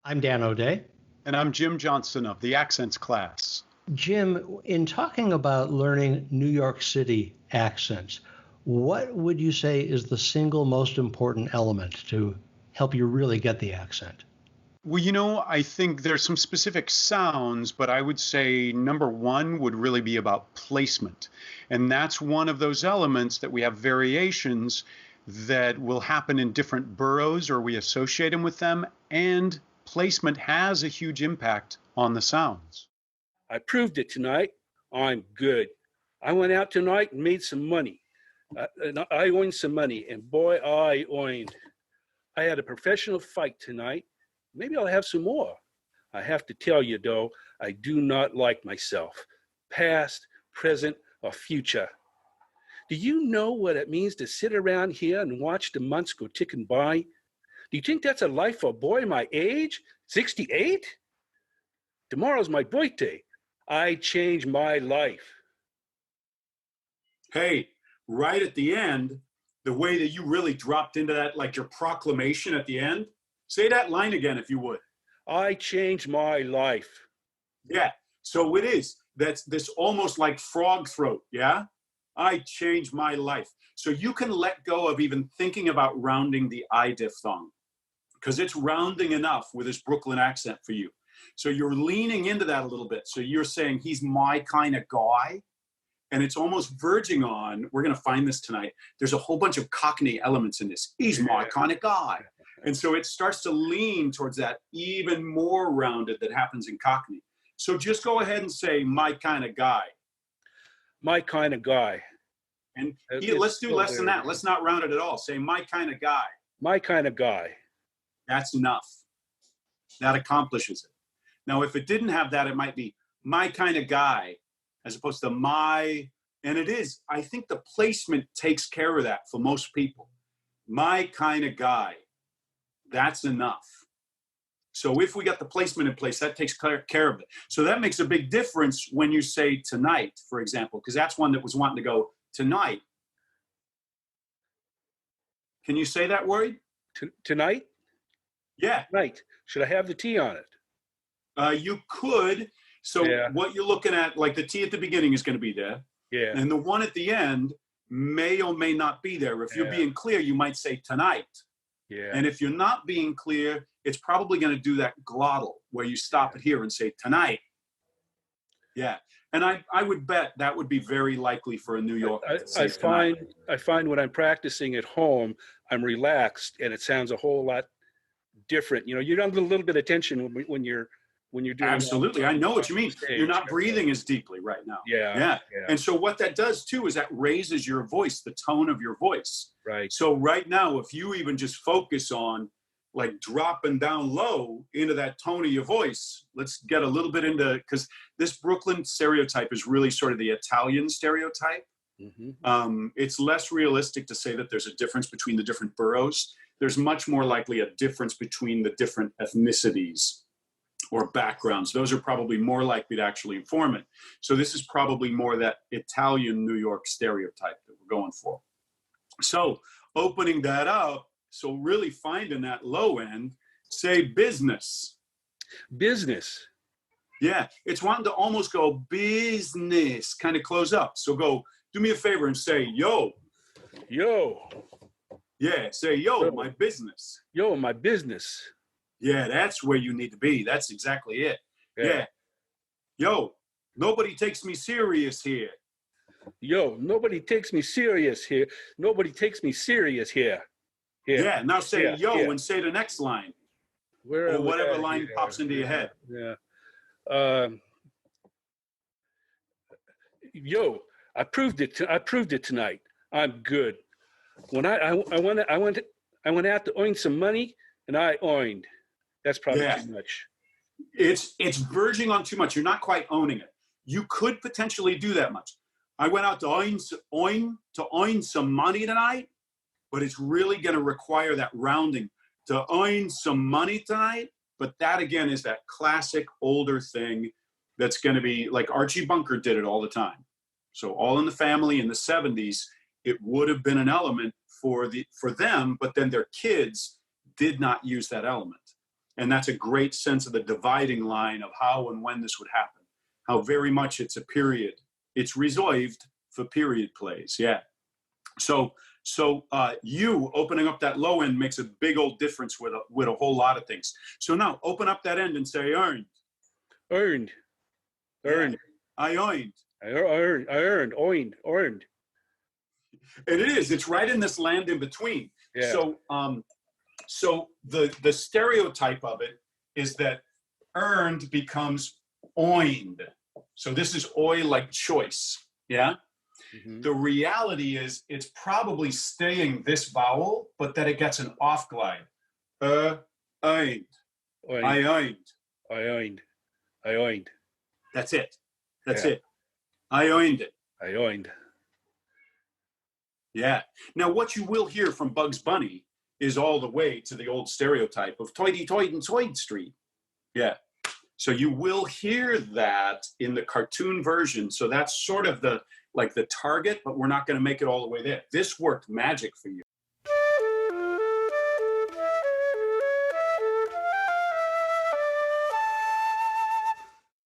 I'm Dan O'Day. And I'm Jim Johnson of the Accents class. Jim, in talking about learning New York City accents, what would you say is the single most important element to help you really get the accent? Well, I think there's some specific sounds, but I would say number one would really be about placement. And that's one of those elements that we have variations that will happen in different boroughs or we associate them with them. And placement has a huge impact on the sounds. I proved it tonight. I'm good. I went out tonight and made some money. And I earned some money, and boy, I earned. I had a professional fight tonight. Maybe I'll have some more. I have to tell you, though, I do not like myself, past, present, or future. Do you know what it means to sit around here and watch the months go ticking by? Do you think that's a life for a boy my age, 68? Tomorrow's my birthday. I changed my life. Hey, right at the end, the way that you really dropped into that, like your proclamation at the end, say that line again if you would. I changed my life. Yeah, so it is. That's this almost like frog throat, yeah? I changed my life. So you can let go of even thinking about rounding the I diphthong because it's rounding enough with this Brooklyn accent for you. So you're leaning into that a little bit. So you're saying he's my kind of guy. And it's almost verging on, we're going to find this tonight, there's a whole bunch of Cockney elements in this. He's my kind of guy. And so it starts to lean towards that even more rounded that happens in Cockney. So just go ahead and say, my kind of guy. My kind of guy. And let's do less than that. Let's not round it at all. Say, my kind of guy. My kind of guy. That's enough. That accomplishes it. Now, if it didn't have that, it might be my kind of guy, as opposed to my, and it is. I think the placement takes care of that for most people. My kind of guy. That's enough. So if we got the placement in place, that takes care of it. So that makes a big difference when you say tonight, for example, because that's one that was wanting to go tonight. Can you say that word? Tonight? Yeah. Tonight. Should I have the T on it? You could. So what you're looking at, like the T at the beginning is going to be there. Yeah. And the one at the end may or may not be there. If you're being clear, you might say tonight. Yeah. And if you're not being clear, it's probably going to do that glottal where you stop it here and say tonight. Yeah. And I would bet that would be very likely for a New Yorker. I find when I'm practicing at home, I'm relaxed and it sounds a whole lot different. You're under a little bit of tension when you're doing. Absolutely. I know what you mean. Stage. You're not breathing as deeply right now. Yeah. And so what that does too is that raises your voice, the tone of your voice. Right. So right now, if you even just focus on like dropping down low into that tone of your voice, let's get a little bit into, because this Brooklyn stereotype is really sort of the Italian stereotype. Mm-hmm. It's less realistic to say that there's a difference between the different boroughs. There's much more likely a difference between the different ethnicities or backgrounds. Those are probably more likely to actually inform it. So this is probably more that Italian New York stereotype that we're going for. So opening that up, so really finding that low end, say business. Business. Yeah, it's wanting to almost go business, kind of close up. So go, do me a favor and say, yo. Yo. Yeah, say, yo, my business. Yo, my business. Yeah, that's where you need to be. That's exactly it. Yeah. Yo, nobody takes me serious here. Yo, nobody takes me serious here. Nobody takes me serious here. Yeah, now say and say the next line. Or whatever line pops into your head. Yeah. Yo, I proved it tonight. I'm good. When I went out to earn some money, and I earned. That's probably too much. It's verging on too much. You're not quite owning it. You could potentially do that much. I went out to earn some money tonight, but it's really going to require that rounding to earn some money tonight. But that, again, is that classic older thing that's going to be like Archie Bunker did it all the time. So All in the Family in the 70s, it would have been an element for them, but then their kids did not use that element. And that's a great sense of the dividing line of how and when this would happen, how very much it's a period. It's reserved for period plays. Yeah. So you opening up that low end makes a big old difference with a whole lot of things. So now open up that end and say earned. Earned. Earned. Yeah. I earned. I earned. Earned. And it is. It's right in this land in between. Yeah. So the stereotype of it is that earned becomes oined. So this is oi like choice. Yeah. Mm-hmm. The reality is it's probably staying this vowel, but that it gets an off glide. Earned. I earned. I earned. I earned. That's it. That's it. I earned it. I earned. Yeah. Now, what you will hear from Bugs Bunny is all the way to the old stereotype of toity-toit and Toyd Street. Yeah. So you will hear that in the cartoon version. So that's sort of the target, but we're not going to make it all the way there. This worked magic for you.